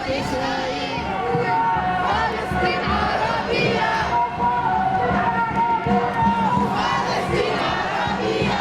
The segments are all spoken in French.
إسرائيل فلسطين عربية فلسطين عربية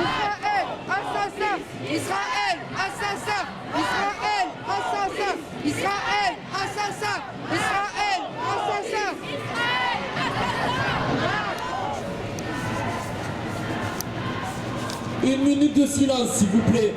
Israël assassin Israël assassin Israël assassin Israël assassin Israël assassin. Une minute de silence, s'il vous plaît.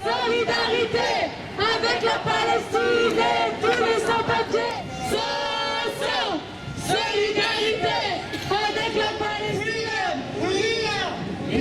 Solidarité avec la Palestine et tous les sans-papiers. Solidarité avec la Palestine. Liberté.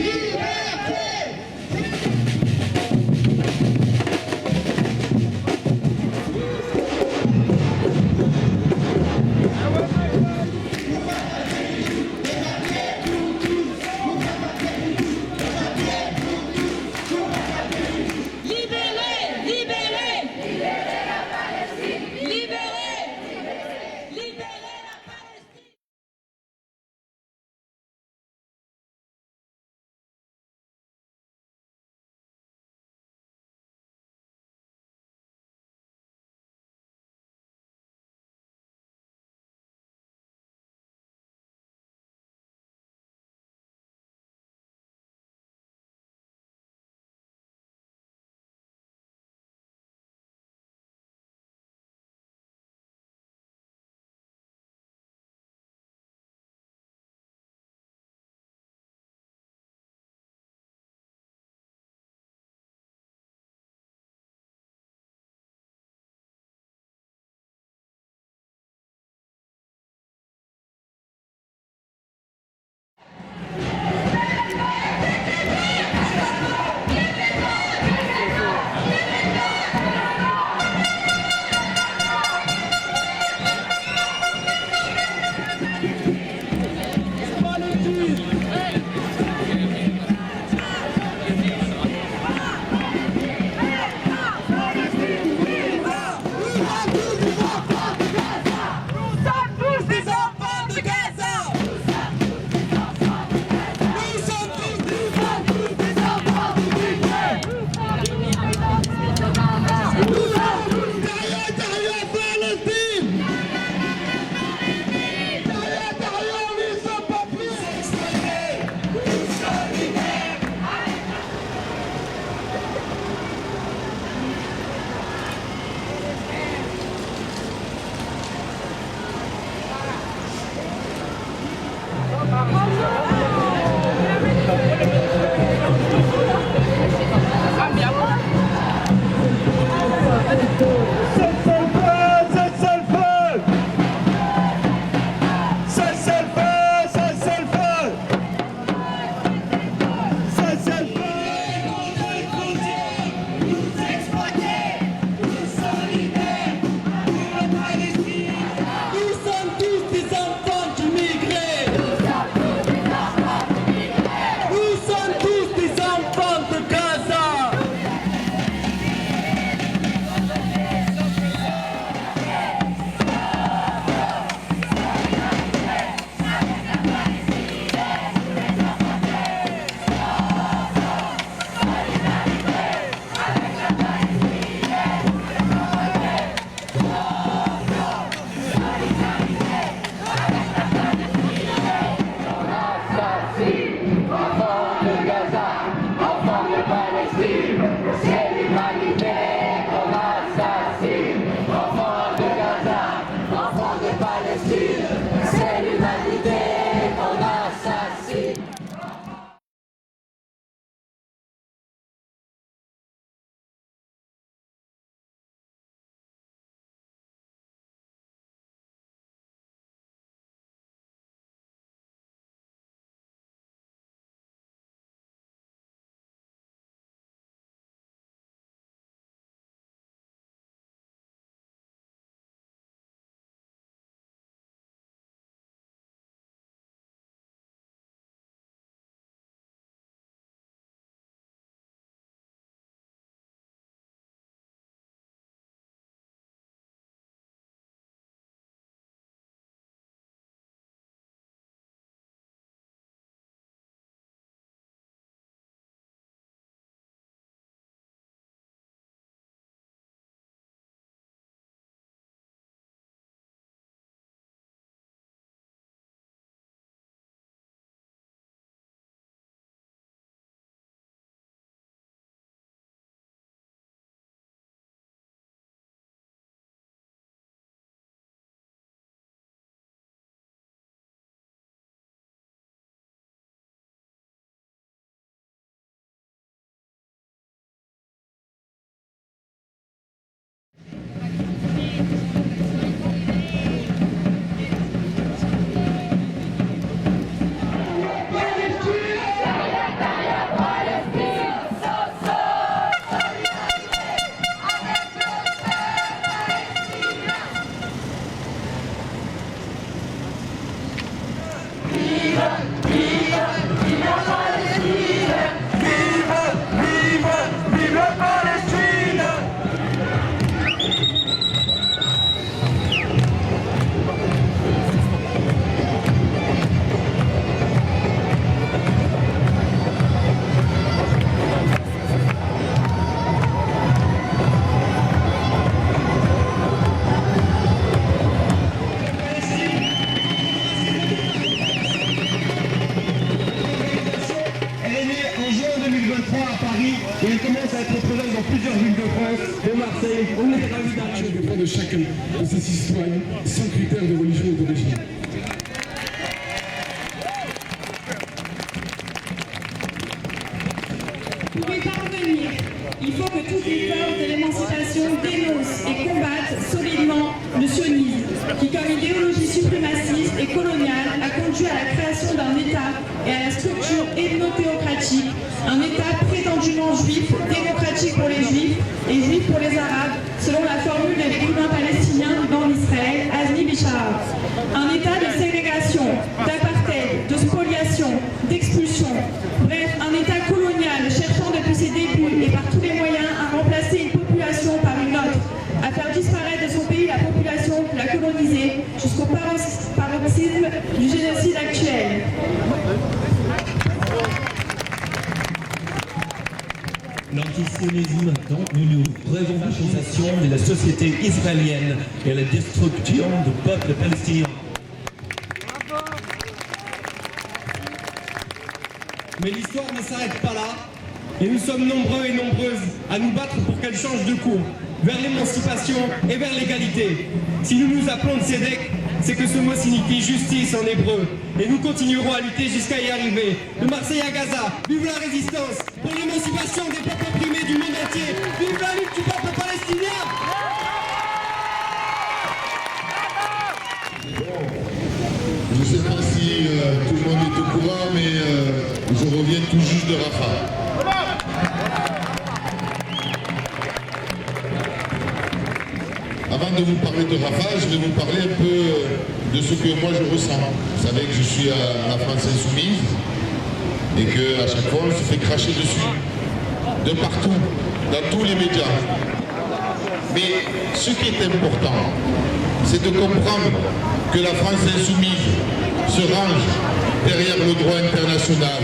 de chacun de ses citoyens, sans critères de religion ou d'origine. Pour y parvenir, il faut que toutes les forces de l'émancipation dénoncent et combattent solidement le sionisme, qui comme idéologie suprémaciste et coloniale a conduit à la création d'un État et à la structure ethno-théocratique, un État prétendument juif, démocratique pour les juifs et juif pour les arabes, selon la formule des écrivains palestiniens du banc d'Israël, Azmi Bishara. Un État de ségrégation, d'apartheid, de spoliation, d'expulsion, bref, un État colonial cherchant depuis ses débuts et par tous les moyens à remplacer une population par une autre, à faire disparaître de son pays la population qui l'a colonisée jusqu'au paroxysme du génocide actuel. L'antisionisme, donc, nous révolutionnisation de la société israélienne et la destruction du peuple palestinien. Mais l'histoire ne s'arrête pas là, et nous sommes nombreux et nombreuses à nous battre pour qu'elle change de cours, vers l'émancipation et vers l'égalité. Si nous nous appelons Tzedek, c'est que ce mot signifie justice en hébreu, et nous continuerons à lutter jusqu'à y arriver. De Marseille à Gaza, vive la résistance pour l'émancipation des peuples opprimés du monde entier. Vive la lutte du peuple palestinien! Je ne sais pas si tout le monde est au courant, mais je reviens tout juste de Rafah. Avant de vous parler de Rafah, je vais vous parler un peu de ce que moi je ressens. Vous savez que je suis à la France Insoumise et qu'à chaque fois on se fait cracher dessus, de partout, dans tous les médias. Mais ce qui est important, c'est de comprendre que la France Insoumise se range derrière le droit international.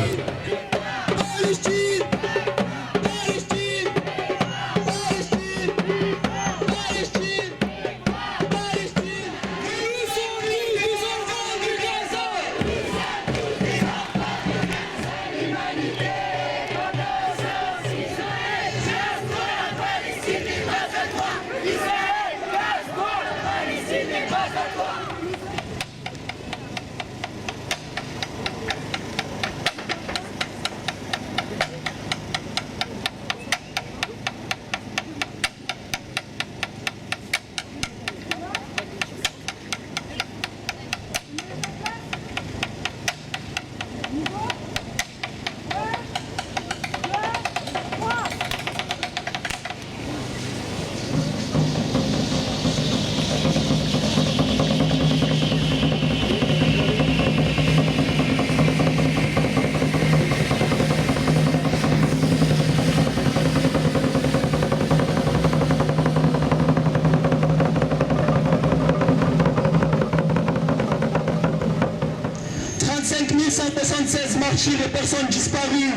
Martyrs et personnes disparues.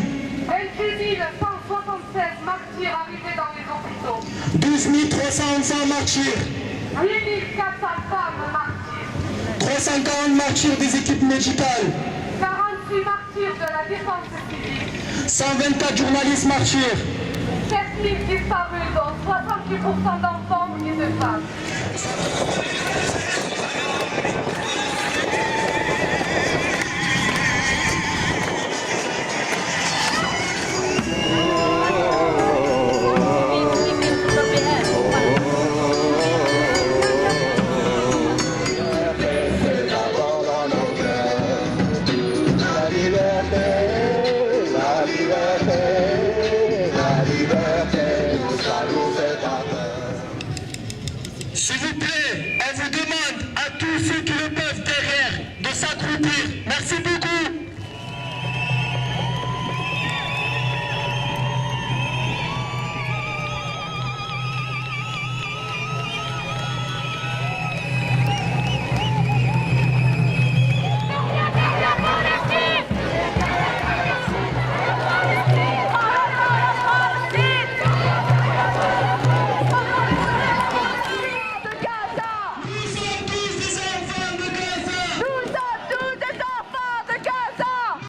28 176 martyrs arrivés dans les hôpitaux. 12 300 enfants martyrs. 8 400 femmes martyrs. 340 martyrs des équipes médicales. 48 martyrs de la défense civile. 124 journalistes martyrs. 7000 disparus, dont 68% d'enfants et de femmes. S'il vous plaît, on vous demande à tous ceux qui le peuvent derrière de s'accroupir. Merci beaucoup.